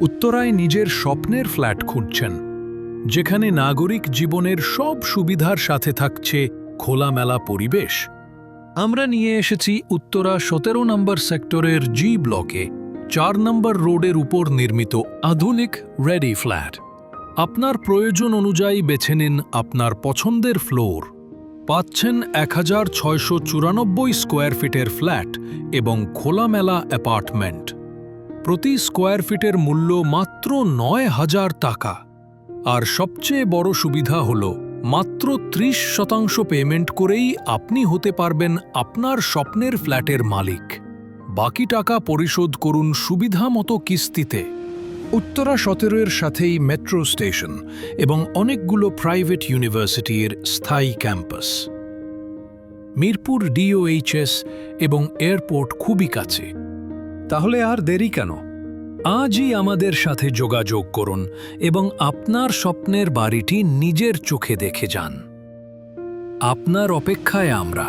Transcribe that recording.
উত্তরায় নিজের স্বপ্নের ফ্ল্যাট খুঁজছেন, যেখানে নাগরিক জীবনের সব সুবিধার সাথে থাকছে খোলামেলা পরিবেশ? আমরা নিয়ে এসেছি উত্তরা 17 নম্বর সেক্টরের জি ব্লকে 4 নম্বর রোডের উপর নির্মিত আধুনিক রেডি ফ্ল্যাট। আপনার প্রয়োজন অনুযায়ী বেছে নিন আপনার পছন্দের ফ্লোর। পাচ্ছেন 1694 স্কোয়ার ফিটের ফ্ল্যাট এবং খোলামেলা অ্যাপার্টমেন্ট। প্রতি স্কোয়ার ফিটের মূল্য মাত্র 9,000 টাকা। আর সবচেয়ে বড় সুবিধা হল মাত্র 30% পেমেন্ট করেই আপনি হতে পারবেন আপনার স্বপ্নের ফ্ল্যাটের মালিক। বাকি টাকা পরিশোধ করুন সুবিধামতো কিস্তিতে। উত্তরা 17-এর সাথেই মেট্রো স্টেশন এবং অনেকগুলো প্রাইভেট ইউনিভার্সিটির স্থায়ী ক্যাম্পাস। মিরপুর ডিওএইচএস এবং এয়ারপোর্ট খুবই কাছে। তাহলে আর দেরি কেন? আজই আমাদের সাথে যোগাযোগ করুন এবং আপনার স্বপ্নের বাড়িটি নিজের চোখে দেখে যান। আপনার অপেক্ষায় আমরা।